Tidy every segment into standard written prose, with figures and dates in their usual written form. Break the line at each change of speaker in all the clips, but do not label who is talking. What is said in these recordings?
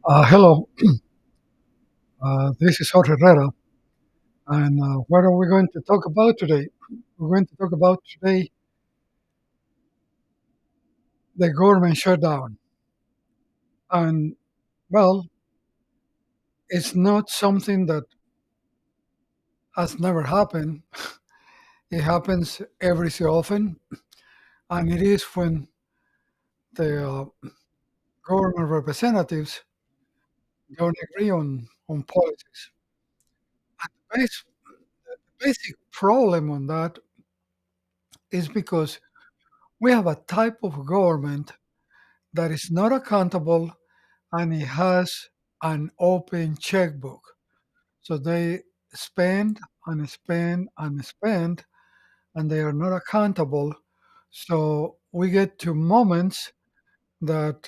Hello, this is Jorge Herrera, and what are we going to talk about today? We're going to talk about today the government shutdown. And, well, it's not something that has never happened. It happens every so often, and it is when the government representatives don't agree on policies. Bas- The basic problem on that is because we have a type of government that is not accountable and it has an open checkbook. So they spend and spend and spend, and they are not accountable. So we get to moments that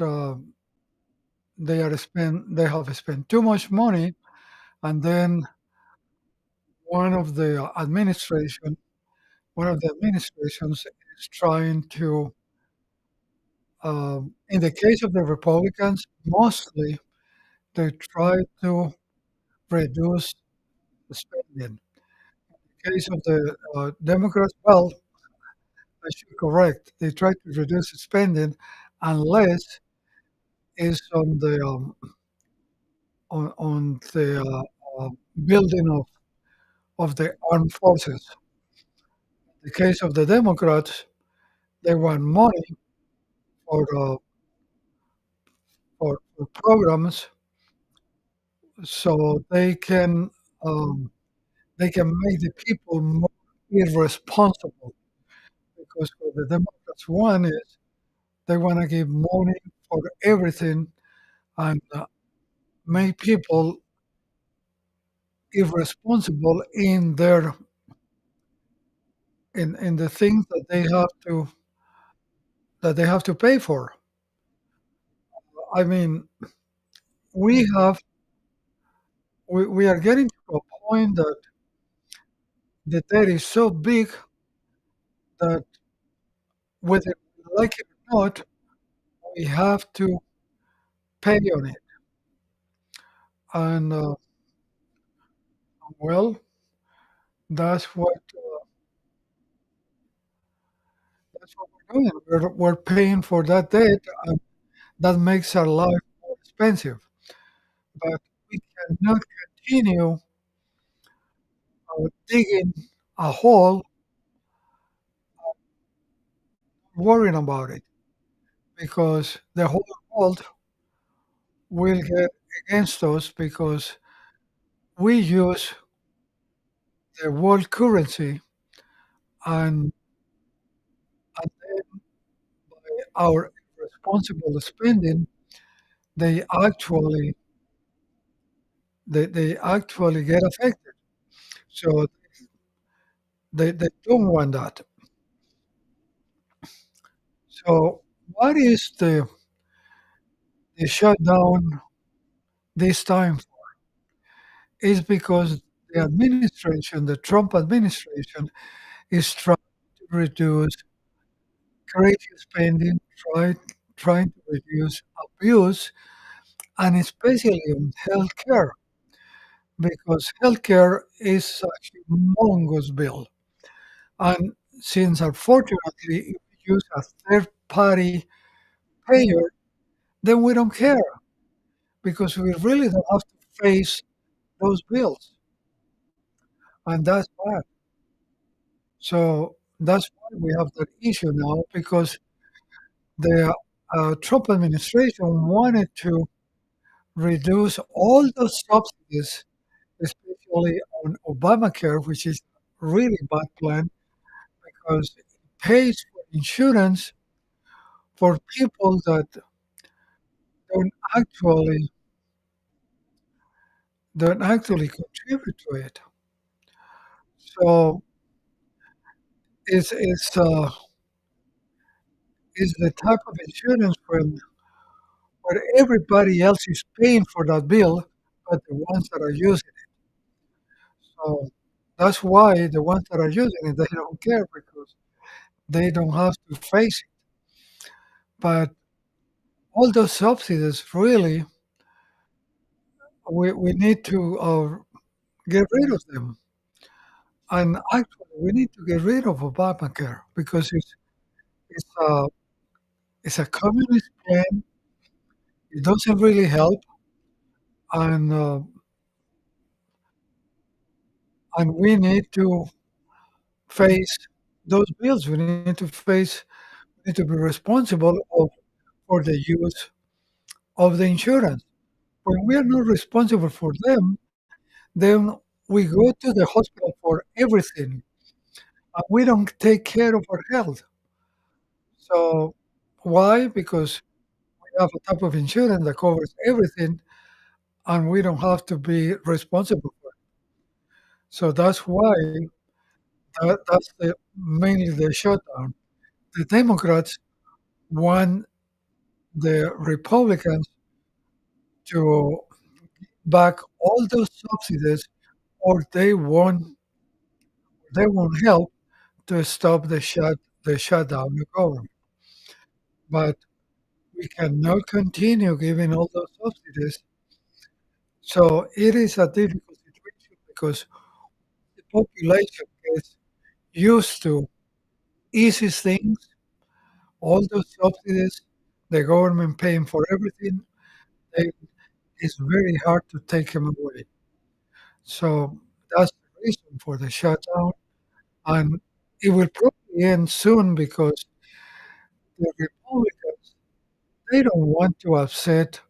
they have spent too much money, and then one of the one of the administrations is trying to, in the case of the Republicans, mostly they try to reduce the spending. Case of the Democrats, well, I should correct. They try to reduce spending unless it's on the building of the armed forces. In the case of the Democrats, they want money for for programs so um, they can make the people more irresponsible. Because what the Democrats want is they want to give money for everything and make people irresponsible in the things that they have to pay for. I mean, we have we are getting to a point that the debt is so big that whether we like it or not, we have to pay on it. And well, that's what we're doing. We're paying for that debt, and that makes our life more expensive. But we cannot continue digging a hole, worrying about it, because the whole world will get against us because we use the world currency and, and then our responsible spending, they actually they actually get affected. So they don't want that. So what is the shutdown this time is because the administration, the Trump administration, is trying to reduce crazy spending, try, trying to reduce abuse, and especially on healthcare, because healthcare is a humongous bill. And since unfortunately if we use a third party payer, then we don't care because we really don't have to face those bills. And that's bad. So that's why we have that issue now because the Trump administration wanted to reduce all the subsidies, especially on Obamacare, which is really bad plan because it pays for insurance for people that don't actually don't actually contribute to it. So it's the type of insurance where everybody else is paying for that bill, but the ones that are using it. So that's why the ones that are using it, they don't care because they don't have to face it. But all those subsidies really we need to get rid of them. And actually, we need to get rid of Obamacare because it's a it's a communist plan. It doesn't really help, and uh, and we need to face those bills. We need to be responsible for the use of the insurance. When we are not responsible for them, then we go to the hospital for everything, and we don't take care of our health. So why? Because we have a type of insurance that covers everything, and we don't have to be responsible for it. So that's why that's mainly the shutdown. The Democrats want the Republicans to back all those subsidies, or they won't help to stop the shutdown of government. But we cannot continue giving all those subsidies. So it is a difficult situation because the population gets used to easy things, all those subsidies, the government paying for everything. They, it's very hard to take them away. So that's the reason for the shutdown, and it will probably end soon because the Republicans they don't want to upset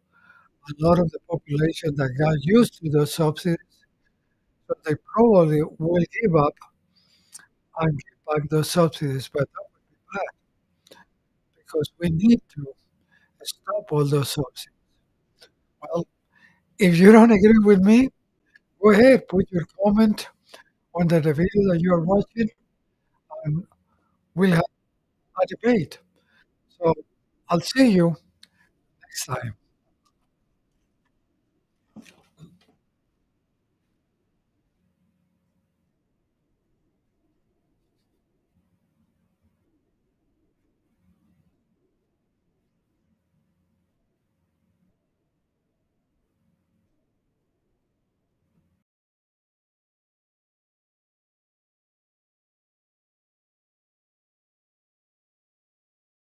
a lot of the population that got used to the subsidies, so they probably will give up and give back those subsidies. But that would be bad because we need to stop all those subsidies. Well, if you don't agree with me, go ahead, put your comment under the video that you are watching, and we'll have a debate. So I'll see you next time.